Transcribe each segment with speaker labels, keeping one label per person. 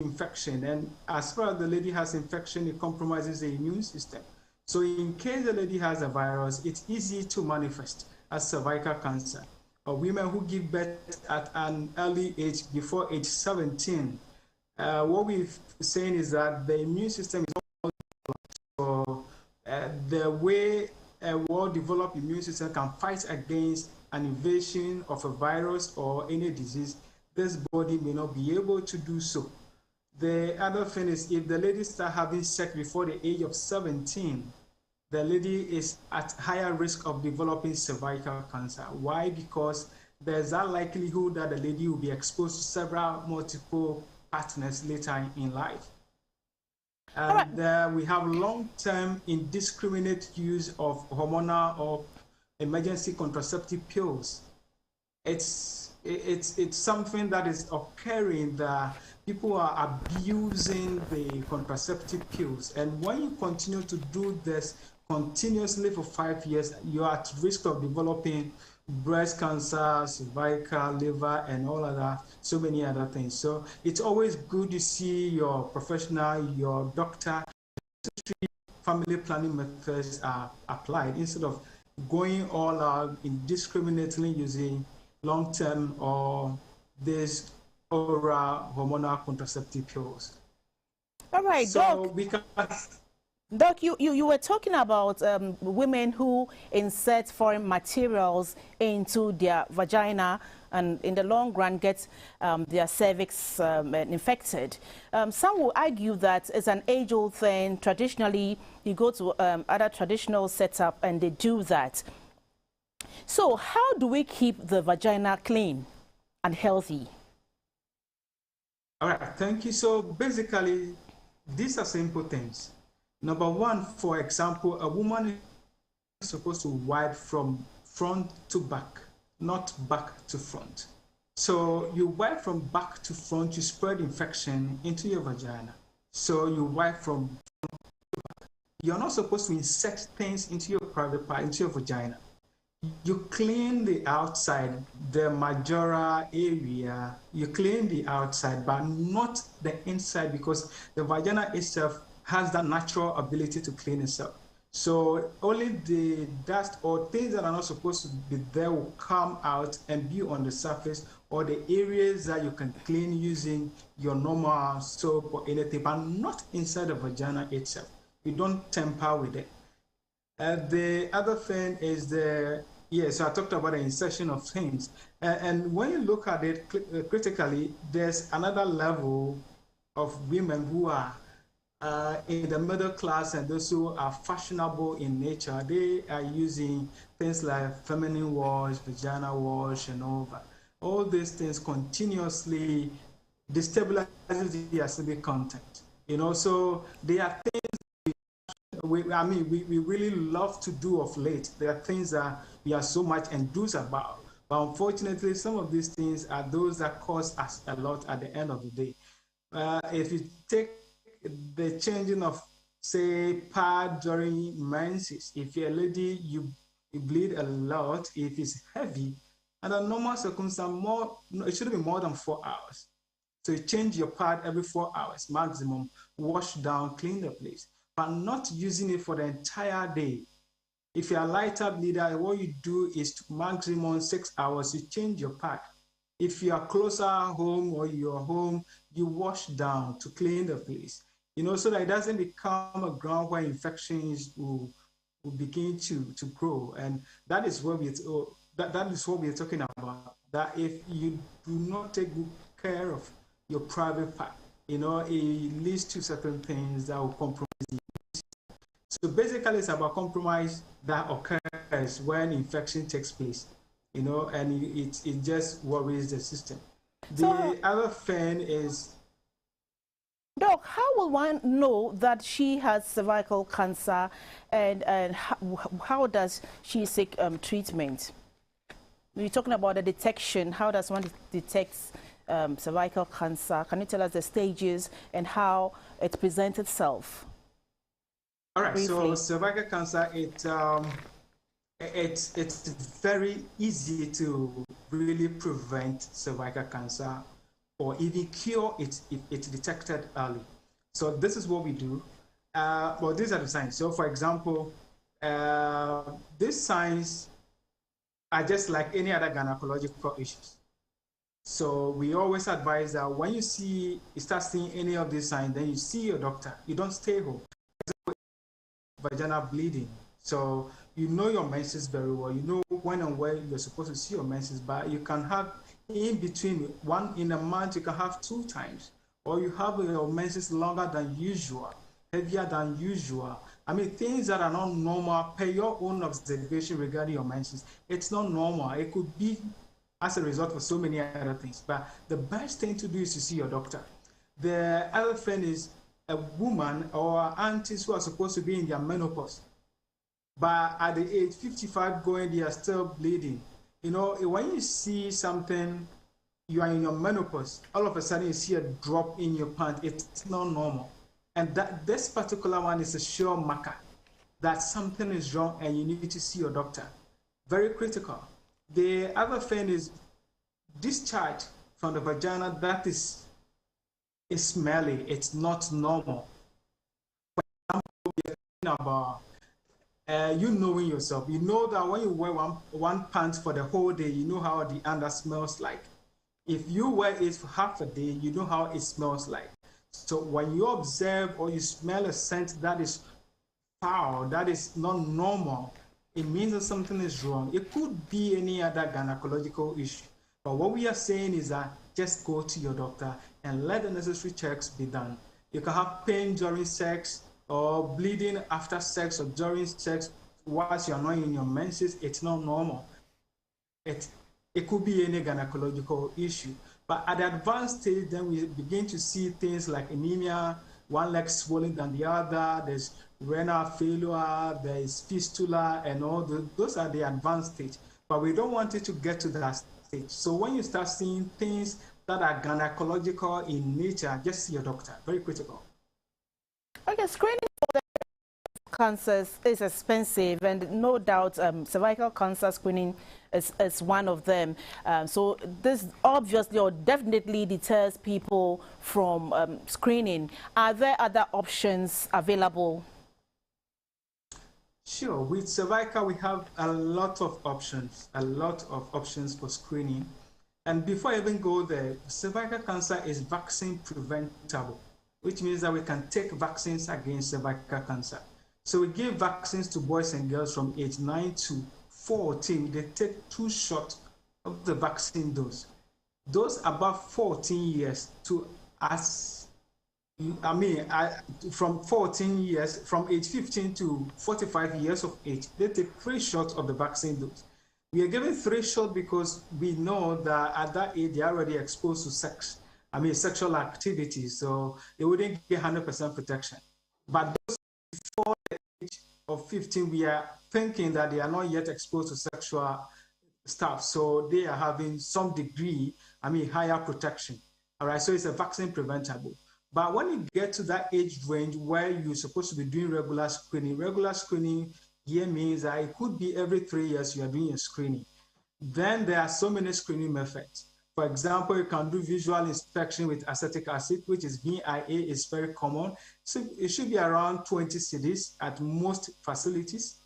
Speaker 1: infection, and as far as the lady has infection, it compromises the immune system. So in case the lady has a virus, it's easy to manifest as cervical cancer. Women who give birth at an early age, before age 17, what we're saying is that the immune system is so the way a well-developed immune system can fight against an invasion of a virus or any disease, this body may not be able to do so. The other thing is, if the lady starts having sex before the age of 17, the lady is at higher risk of developing cervical cancer. Why? Because there's a likelihood that the lady will be exposed to multiple partners later in life. And we have long-term indiscriminate use of hormonal or emergency contraceptive pills. It's something that is occurring, that people are abusing the contraceptive pills. And when you continue to do this continuously for 5 years, you are at risk of developing breast cancer, cervical, liver, and all of that, so many other things. So it's always good to see your professional, your doctor. Family planning methods are applied instead of going all out indiscriminately using long-term or these oral hormonal contraceptive pills.
Speaker 2: All right,
Speaker 1: so
Speaker 2: Doc, you were talking about women who insert foreign materials into their vagina and in the long run get their cervix infected. Some will argue that it's an age-old thing. Traditionally, you go to other traditional setup and they do that. So how do we keep the vagina clean and healthy?
Speaker 1: All right, thank you. So basically, these are simple things. Number one, for example, a woman is supposed to wipe from front to back, not back to front. So you wipe from back to front, you spread infection into your vagina. So you wipe from front to back. You're not supposed to insert things into your private part, into your vagina. You clean the outside, the majora area, you clean the outside, but not the inside, because the vagina itself has that natural ability to clean itself. So only the dust or things that are not supposed to be there will come out and be on the surface, or the areas that you can clean using your normal soap or anything, but not inside the vagina itself. You don't tamper with it. The other thing is so I talked about the insertion of things. And when you look at it critically, there's another level of women who are in the middle class and those who are fashionable in nature. They are using things like feminine wash, vagina wash, and all that. All these things continuously destabilize the acidic content. So they are things we really love to do of late. There are things that we are so much enthused about. But unfortunately, some of these things are those that cost us a lot at the end of the day. If you take the changing of, say, pad during menses, if you're a lady, you bleed a lot, if it's heavy, under normal circumstance, it shouldn't be more than 4 hours. So you change your pad every 4 hours maximum, wash down, clean the place, but not using it for the entire day. If you're a lighter bleeder, what you do is to maximum 6 hours, you change your pad. If you are closer home or you're home, you wash down to clean the place, so that it doesn't become a ground where infections will begin to grow. And that is what we're talking about, that if you do not take good care of your private part, it leads to certain things that will compromise the immune system. So basically, it's about compromise that occurs when infection takes place, and it just worries the system. The other thing is,
Speaker 2: Doc, how will one know that she has cervical cancer, and how does she seek treatment? We're talking about the detection. How does one detect cervical cancer? Can you tell us the stages and how it presents itself?
Speaker 1: All right.
Speaker 2: Briefly.
Speaker 1: So cervical cancer, it's very easy to really prevent cervical cancer or even cure it if it's detected early. So this is what we do. Well, these are the signs. So for example, these signs are just like any other gynecological issues. So we always advise that when you start seeing any of these signs, then you see your doctor. You don't stay home. Vaginal bleeding. So you know your menses very well. You know when and where you're supposed to see your menses, but you can have in between one in a month, you can have 2 times, or you have your menses longer than usual, heavier than usual. I mean, things that are not normal per your own observation regarding your menses. It's not normal. It could be as a result of so many other things. But the best thing to do is to see your doctor. The other thing is a woman or aunties who are supposed to be in their menopause, but at the age 55 going, they are still bleeding. You know, when you see something, you are in your menopause, all of a sudden you see a drop in your pant, it's not normal. And that this particular one is a sure marker that something is wrong and you need to see your doctor. Very critical. The other thing is discharge from the vagina that is smelly. It's not normal. For example, we're talking about you knowing yourself. You know that when you wear one pant for the whole day, you know how the under smells like. If you wear it for half a day, you know how it smells like. So when you observe or you smell a scent that is foul, that is not normal, it means that something is wrong. It could be any other gynecological issue. But what we are saying is that just go to your doctor and let the necessary checks be done. You can have pain during sex or bleeding after sex or during sex whilst you're not in your menses. It's not normal. It could be any gynecological issue. But at the advanced stage, then we begin to see things like anemia, one leg swollen than the other, there's renal failure, there is fistula, and all those are the advanced stage. But we don't want it to get to that stage. So when you start seeing things that are gynecological in nature, just see your doctor. Very critical.
Speaker 2: Okay, screening for the cancers is expensive, and no doubt cervical cancer screening is one of them. So this obviously or definitely deters people from screening. Are there other options available?
Speaker 1: Sure. With cervical, we have a lot of options for screening. And before I even go there, cervical cancer is vaccine preventable, which means that we can take vaccines against cervical cancer. So we give vaccines to boys and girls from age 9 to 14. They take 2 shots of the vaccine dose. Those above 14 years to from 14 years, from age 15 to 45 years of age, they take 3 shots of the vaccine dose. We are giving 3 shots because we know that at that age, they're already exposed to sexual activity, so they wouldn't get 100% protection. But those before the age of 15, we are thinking that they are not yet exposed to sexual stuff, so they are having some degree, higher protection. All right, so it's a vaccine preventable. But when you get to that age range where you're supposed to be doing regular screening here means that it could be every 3 years you are doing a screening. Then there are so many screening methods. For example, you can do visual inspection with acetic acid, which is VIA, is very common. So it should be around 20 cedis at most facilities.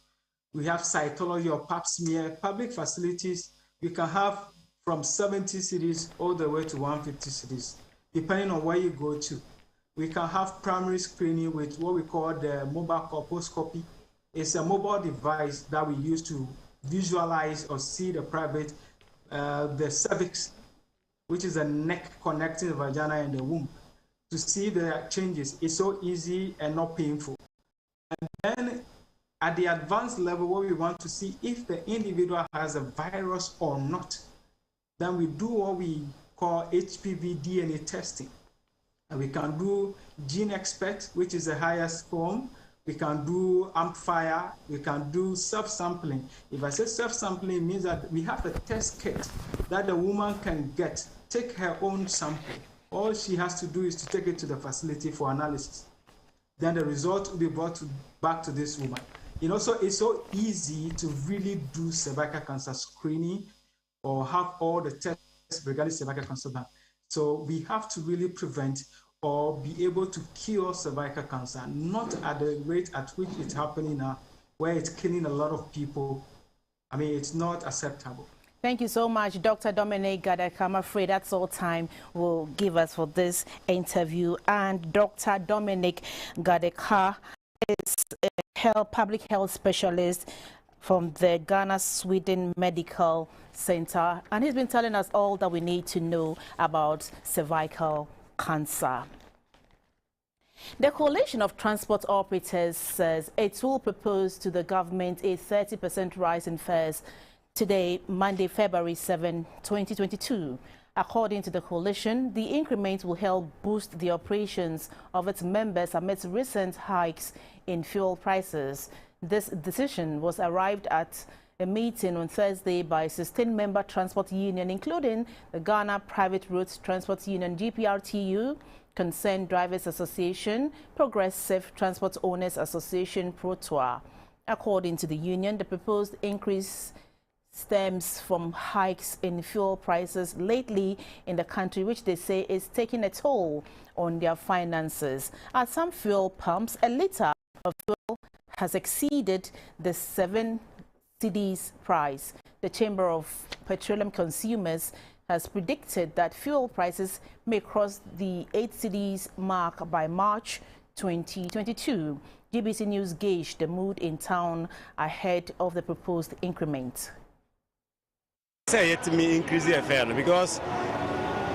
Speaker 1: We have cytology or pap smear. Public facilities, you can have from 70 cedis all the way to 150 cedis, depending on where you go to. We can have primary screening with what we call the mobile colposcopy. It's a mobile device that we use to visualize or see the private, the cervix, which is a neck connecting the vagina and the womb, to see the changes. It's so easy and not painful. And then at the advanced level, what we want to see if the individual has a virus or not, then we do what we call HPV DNA testing. And we can do Gene Expert, which is the highest form. We can do amplifier. We can do self-sampling. If I say self-sampling, it means that we have a test kit that the woman can take her own sample. All she has to do is to take it to the facility for analysis. Then the result will be brought back to this woman. So it's so easy to really do cervical cancer screening or have all the tests regarding cervical cancer done. So we have to really prevent or be able to cure cervical cancer, not at the rate at which it's happening now, where it's killing a lot of people. I mean, it's not acceptable.
Speaker 2: Thank you so much, Dr. Dominic Gadeka. I'm afraid that's all time will give us for this interview. And Dr. Dominic Gadeka is a public health specialist from the Ghana Sweden Medical Center, and he's been telling us all that we need to know about cervical cancer. The Coalition of Transport Operators says it will propose to the government a 30% rise in fares today, Monday, February 7, 2022. According to the coalition, the increment will help boost the operations of its members amidst recent hikes in fuel prices. This decision was arrived at a meeting on Thursday by 16-member transport union, including the Ghana Private Roads Transport Union, GPRTU, Concerned Drivers Association, Progressive Transport Owners Association, PROTOA. According to the union, the proposed increase stems from hikes in fuel prices lately in the country, which they say is taking a toll on their finances. At some fuel pumps, a litre of fuel has exceeded the 7 cedis price. The Chamber of Petroleum Consumers has predicted that fuel prices may cross the 8 cedis mark by March 2022. GBC News gauged the mood in town ahead of the proposed increment.
Speaker 3: Say it me increase the fare because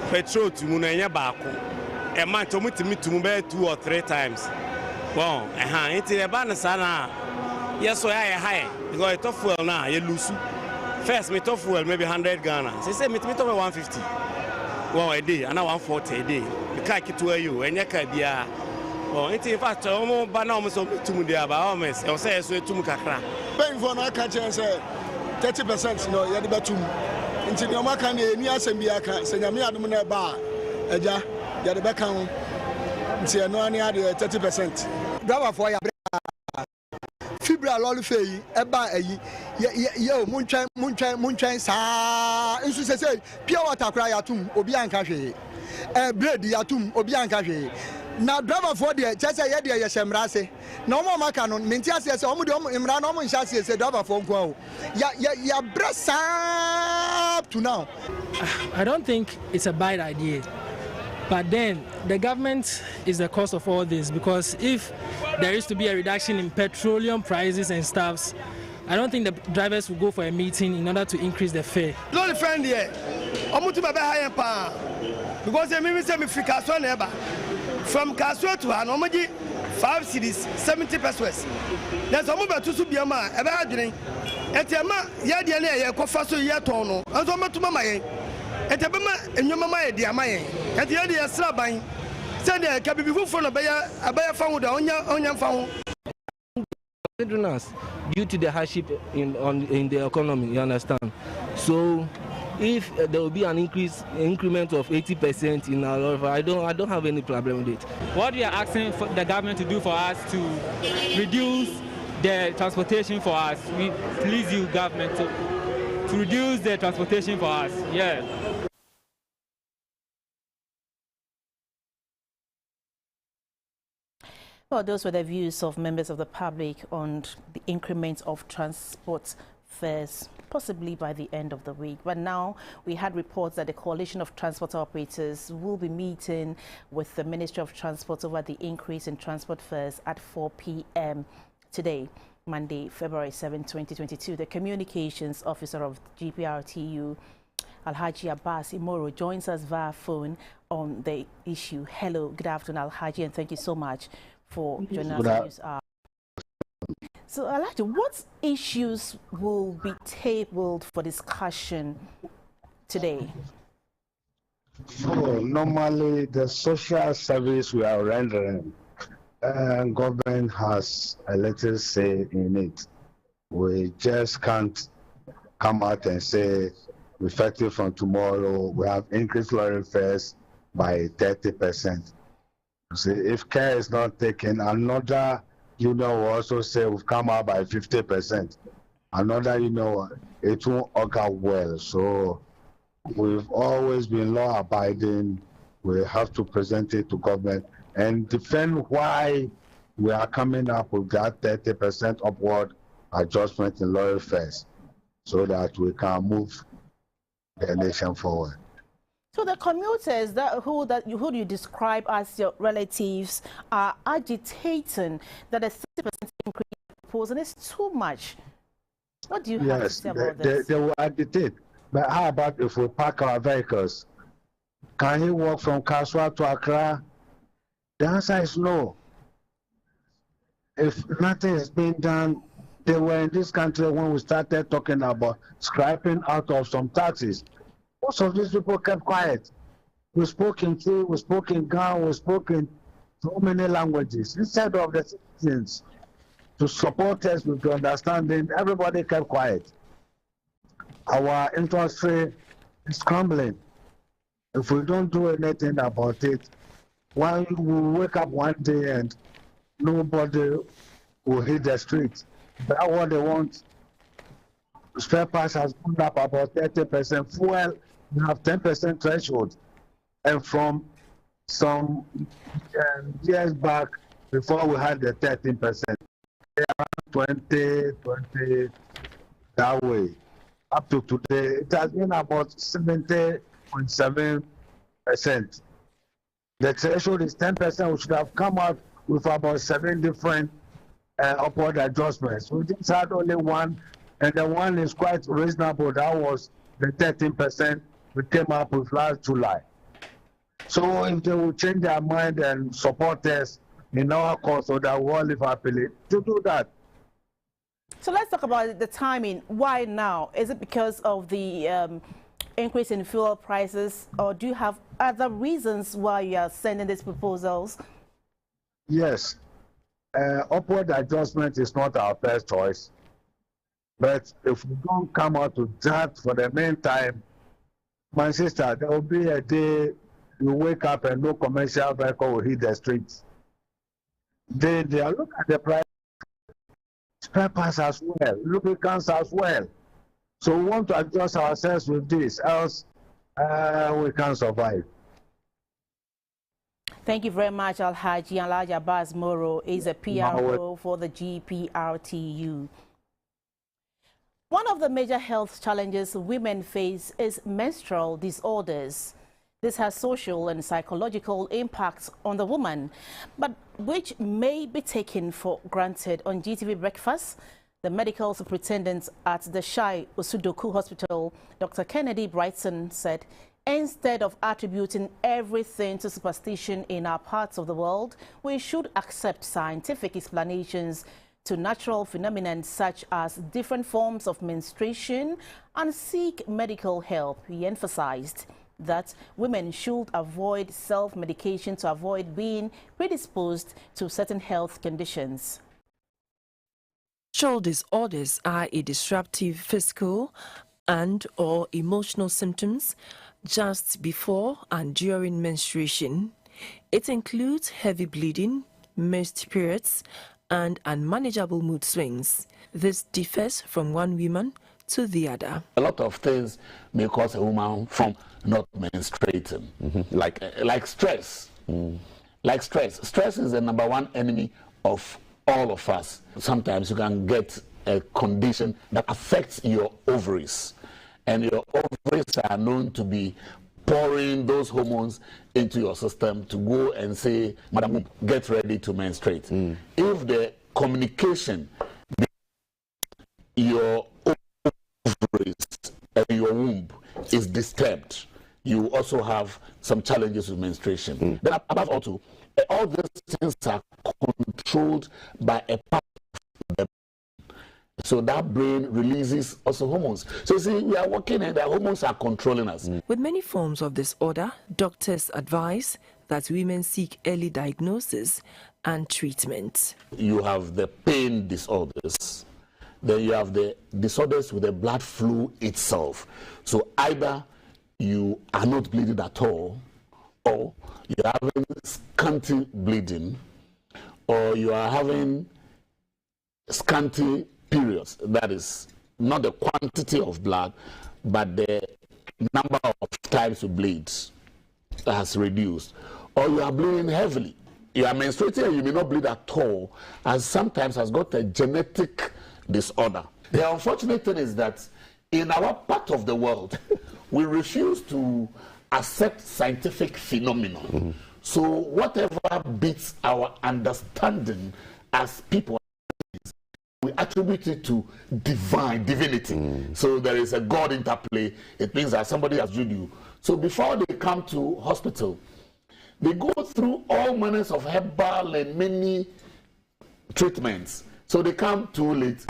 Speaker 3: petrol to munanya bako a man to me to move 2 or 3 times. Well, it's a banner sana. Yes, so I high because it's fuel now. You lose first me to fuel maybe 100 Ghana. They say me to 150. Well, a day and now 140 a day. You can't get to you and you can't be a well, it's in fact almost banana to me there, but almost I'll say so to Mukakra.
Speaker 4: Paying for my country say 30% no yɛ de bɛtum nti ne ɔma kan ne ni asɛm bi aka sɛ nyame adom na ba agya yɛ de bɛka ho nti ɛno ani ade 30%. Driver for ya fibra lolly fee eba ayi ye muntwan saa nso sɛ pure water kra yatum obi anka hwe blade yatum obi anka hwe na driver for there chese ye there ye hyemra ase na omo maka no menti ase se omo de omo imra na omo nhya ase se driver for nko o ya bresa up to now.
Speaker 5: I don't think it's a bad idea, but then the government is the cause of all this, because if there is to be a reduction in petroleum prices and stuffs, I don't think the drivers will go for a meeting in order to increase the fare.
Speaker 6: No friend here, omo to baba high pa because me say me free Kaswa neighbor. From Kaswa to Hanomaji, 5 cities, 70 pesos. There's a mobile to Subiama, a bad drink. At Yama, Yadiana, Kofaso Yatono, and so much to Mamae. At Abama and your Mama, Diamae. At the idea of Slabine, said there can be before a buyer found on your phone.
Speaker 7: Due to the hardship in the economy, you understand? So if there will be an increment of 80% in our life, I don't have any problem with it.
Speaker 8: What we are asking for the government to do for us to reduce the transportation for us. We please you government to reduce the transportation for us. Yeah.
Speaker 2: Well, those were the views of members of the public on the increment of transport fares, possibly by the end of the week. But now we had reports that the Coalition of Transport Operators will be meeting with the Ministry of Transport over the increase in transport fares at 4 p.m. today, Monday, February 7, 2022. The Communications Officer of GPRTU, Alhaji Abbas Imoro, joins us via phone on the issue. Hello, good afternoon, Alhaji, and thank you so much for joining us. So, Alhaji, what issues will be tabled for discussion today?
Speaker 9: Normally, the social service we are rendering, government has a little say in it. We just can't come out and say, effective from tomorrow, we have increased lorry fares by 30%. So if care is not taken, another union will also say we've come out by 50%. Another, it won't occur well. So We've always been law-abiding. We have to present it to government and defend why we are coming up with that 30% upward adjustment in lorry fares so that we can move the nation forward.
Speaker 2: So the commuters who you describe as your relatives are agitating that a 30% increase proposal is too much. What do you have to say about this?
Speaker 9: They will agitate. But how about if we park our vehicles? Can he walk from Kaswa to Accra? The answer is no. If nothing is being done, they were in this country when we started talking about scraping out of some taxes. Most of these people kept quiet. We spoke in Twi, we spoke in Ga, we spoke in so many languages. Instead of the citizens to support us with understanding, everybody kept quiet. Our industry is crumbling. If we don't do anything about it, when we wake up one day and nobody will hit the streets. That's what they want. Spare parts has gone up about 30%. Fuel, you have 10% threshold. And from some years back, before we had the 13%, 20, that way. Up to today, it has been about 70.7%. The threshold is 10%. We should have come out with about 7 different upward adjustments. We just had only one, and the one is quite reasonable. That was the 13% we came up with last July. So if they will change their mind and support us in our cause so that we all live happily, to do that.
Speaker 2: So let's talk about the timing. Why now? Is it because of the increase in fuel prices, or do you have other reasons why you are sending these proposals?
Speaker 9: Yes. Upward adjustment is not our first choice. But if we don't come out to that for the meantime, my sister, there will be a day you wake up and no commercial vehicle will hit the streets. They are look at the price, spare parts as well, lubricants as well. So we want to adjust ourselves with this, else we can't survive.
Speaker 2: Thank you very much, Alhaji Alhaji Abbas Moro is a PRO for the GPRTU. One of the major health challenges women face is menstrual disorders. This has social and psychological impacts on the woman, but which may be taken for granted. On GTV Breakfast, the medical superintendent at the Shai Osudoku Hospital, Dr. Kennedy Brighton, said, instead of attributing everything to superstition in our parts of the world, we should accept scientific explanations to natural phenomena such as different forms of menstruation and seek medical help. He emphasized that women should avoid self-medication to avoid being predisposed to certain health conditions.
Speaker 10: Menstrual disorders are a disruptive physical and or emotional symptoms just before and during menstruation. It includes heavy bleeding, missed periods, and unmanageable mood swings. This differs from one woman to the other.
Speaker 11: A lot of things may cause a woman from not menstruating, like stress. Like stress. Stress is the #1 enemy of all of us. Sometimes you can get a condition that affects your ovaries, and your ovaries are known to be pouring those hormones into your system to go and say, Madam, get ready to menstruate. If the communication between your ovaries and your womb is disturbed, you also have some challenges with menstruation. Then above all these things are controlled by a part of the brain. So that brain releases also hormones. So you see, we are working and the hormones are controlling us.
Speaker 10: With many forms of disorder, doctors advise that women seek early diagnosis and treatment.
Speaker 11: You have the pain disorders. Then you have the disorders with the blood flow itself. So either you are not bleeding at all, or you're having scanty bleeding, or you are having scanty periods. That is not the quantity of blood, but the number of times you bleed has reduced, or you are bleeding heavily. You are menstruating and you may not bleed at all, and sometimes has got a genetic disorder. The unfortunate thing is that in our part of the world, we refuse to accept scientific phenomena. So whatever beats our understanding as people, we attribute it to divinity. So there is a God interplay. It means that somebody has drew you. So before they come to hospital, they go through all manners of herbal and many treatments. So they come too late.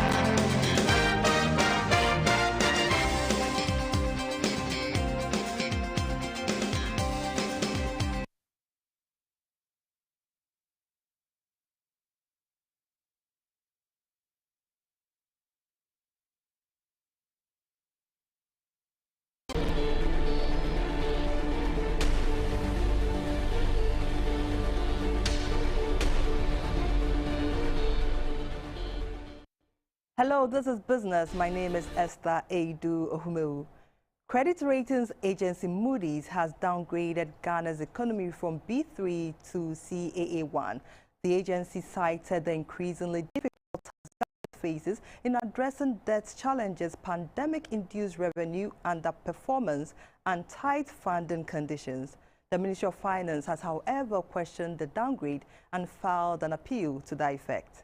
Speaker 12: Hello, this is Business. My name is Esther Eidu Ohumeu. Credit ratings agency Moody's has downgraded Ghana's economy from B3 to CAA1. The agency cited the increasingly difficult task it faces in addressing debt challenges, pandemic-induced revenue underperformance, and tight funding conditions. The Ministry of Finance has, however, questioned the downgrade and filed an appeal to that effect.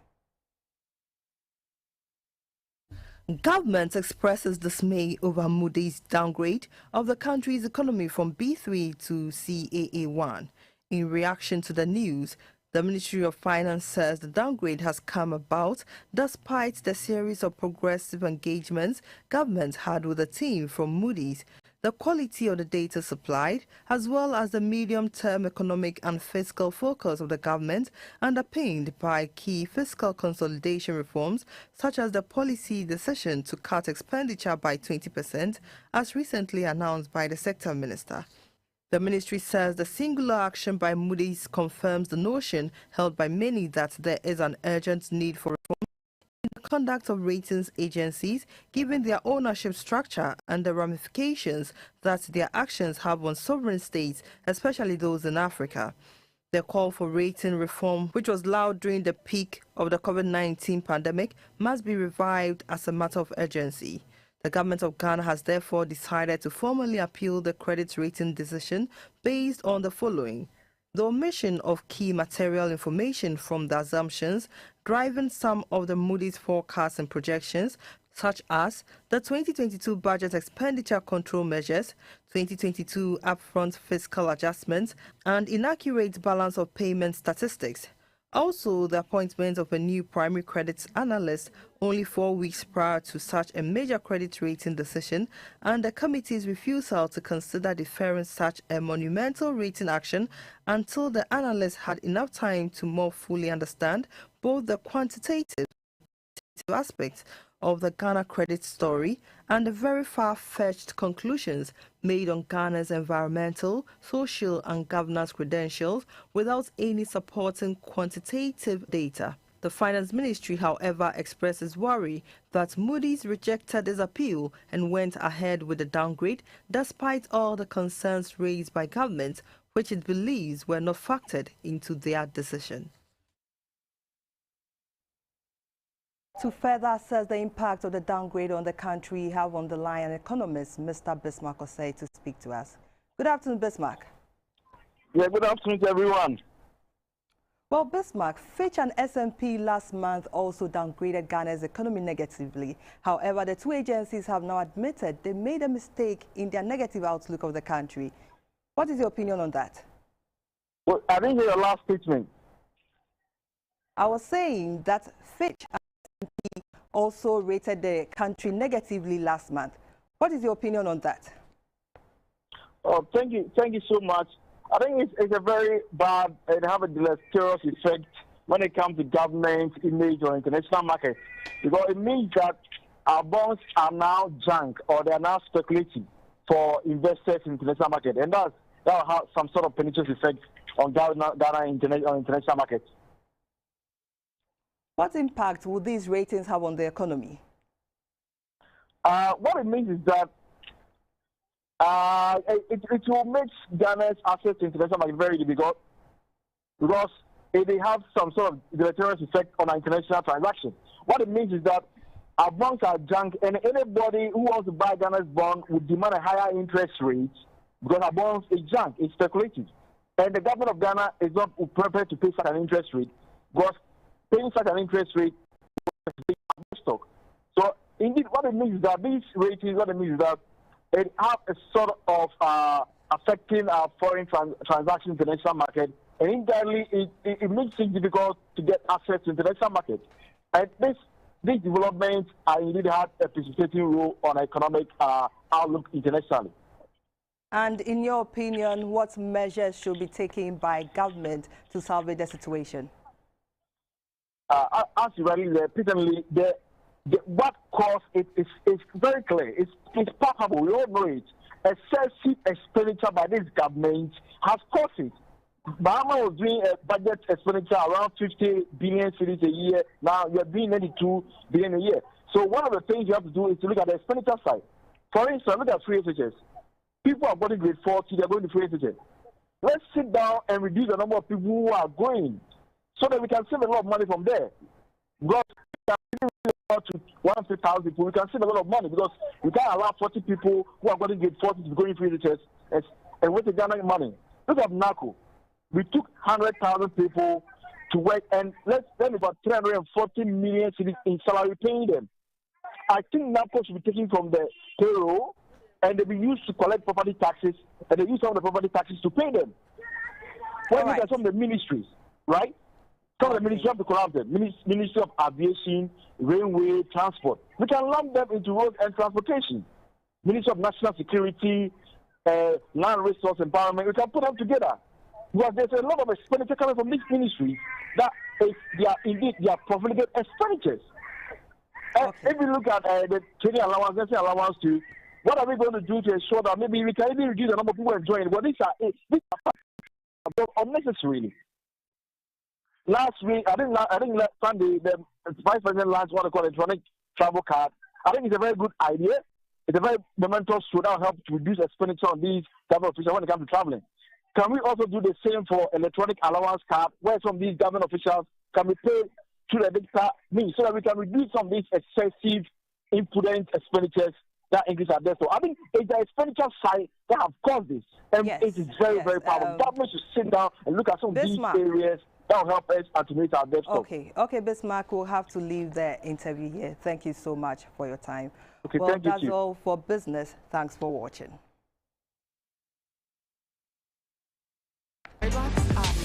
Speaker 12: Government expresses dismay over Moody's downgrade of the country's economy from B3 to CAA1. In reaction to the news, the Ministry of Finance says the downgrade has come about despite the series of progressive engagements government had with the team from Moody's, the quality of the data supplied, as well as the medium-term economic and fiscal focus of the government, underpinned by key fiscal consolidation reforms, such as the policy decision to cut expenditure by 20%, as recently announced by the sector minister. The ministry says the singular action by Moody's confirms the notion held by many that there is an urgent need for reform in the conduct of ratings agencies, given their ownership structure and the ramifications that their actions have on sovereign states, especially those in Africa. The call for rating reform, which was loud during the peak of the COVID-19 pandemic, must be revived as a matter of urgency. The government of Ghana has therefore decided to formally appeal the credit rating decision based on the following: the omission of key material information from the assumptions driving some of the Moody's forecasts and projections, such as the 2022 budget expenditure control measures, 2022 upfront fiscal adjustments, and inaccurate balance of payment statistics. Also, the appointment of a new primary credit analyst only 4 weeks prior to such a major credit rating decision, and the committee's refusal to consider deferring such a monumental rating action until the analyst had enough time to more fully understand both the quantitative aspects of the Ghana credit story and the very far-fetched conclusions made on Ghana's environmental, social and governance credentials without any supporting quantitative data. The Finance Ministry, however, expresses worry that Moody's rejected this appeal and went ahead with the downgrade despite all the concerns raised by government, which it believes were not factored into their decision. To further assess the impact of the downgrade on the country, we have on the line an economist, Mr. Bismarck Osei, to speak to us. Good afternoon, Bismarck.
Speaker 13: Yeah, good afternoon to everyone.
Speaker 12: Well, Bismarck, Fitch and S&P last month also downgraded Ghana's economy negatively. However, the two agencies have now admitted they made a mistake in their negative outlook of the country. What is your opinion on that?
Speaker 13: Well, I didn't hear your last statement.
Speaker 12: I was saying that Fitch and S&P also rated the country negatively last month. What is your opinion on that?
Speaker 13: Oh, thank you so much. I think it's a very bad and have a deleterious effect when it comes to government image or international market, because it means that our bonds are now junk or they are now speculative for investors in international market, and that will have some sort of pernicious effect on Ghana international market.
Speaker 12: What impact will these ratings have on the economy?
Speaker 13: What it means is that It will make Ghana's access to international market very difficult because it will have some sort of deleterious effect on our international transactions. What it means is that our bonds are junk, and anybody who wants to buy Ghana's bond would demand a higher interest rate because our bonds is junk, it's speculative. And the government of Ghana is not prepared to pay such an interest rate because paying such an interest rate is stock. So, indeed, what it means is that these ratings, what it means is that it has a sort of affecting our foreign transaction international market, and indirectly it makes it difficult to get access to international market. And these developments are indeed had a precipitating role on economic outlook internationally.
Speaker 12: And in your opinion, what measures should be taken by government to salvage the situation?
Speaker 13: As you rightly said, presently, what caused it is very clear. It's palpable. We all know it. Excessive expenditure by this government has caused it. Bahama was doing a budget expenditure around 50 billion cedis a year. Now you're doing 92 billion a year. So one of the things you have to do is to look at the expenditure side. For instance, look at free SHS. People are going to grade 40, they're going to free SHS. Let's sit down and reduce the number of people who are going so that we can save a lot of money from there. Because to 150,000 people, we can save a lot of money because we can't allow 40 people who are going to grade 40 to go in free SHS and with the Ghana money. Look at NACO. We took 100,000 people to work and let's spend about 340 million cedis in salary paying them. I think NACO should be taken from the payroll and they be used to collect property taxes and they use some of the property taxes to pay them. When we look at some of the ministries, right? Some of the ministries have to collapse them. Ministry of Aviation, Railway, Transport. We can lump them into road and transportation. Ministry of National Security, Land Resource Empowerment. We can put them together. Because there's a lot of expenditure coming from these ministries that they are profligate expenditures. If we look at the training allowance, let's say allowance to, what are we going to do to ensure that maybe we can even reduce the number of people enjoying? But these are unnecessarily. Last week, I think last Sunday, the Vice President launched what they call electronic travel card. I think it's a very good idea. It's a very momentous show that will help to reduce expenditure on these government officials when it comes to traveling. Can we also do the same for electronic allowance card, where some of these government officials can be paid through the digital means so that we can reduce some of these excessive, impudent expenditures that increase our debt? So I think it's the expenditure side that have caused this. And it is very, very powerful. Government should sit down and look at some of these areas that will help us attenuate our debt.
Speaker 12: Okay, Bismarck, we'll have to leave the interview here. Thank you so much for your time.
Speaker 13: Okay,
Speaker 12: well,
Speaker 13: thank you.
Speaker 12: That's all for business. Thanks for watching.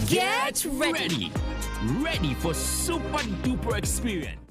Speaker 14: Get ready for super duper experience.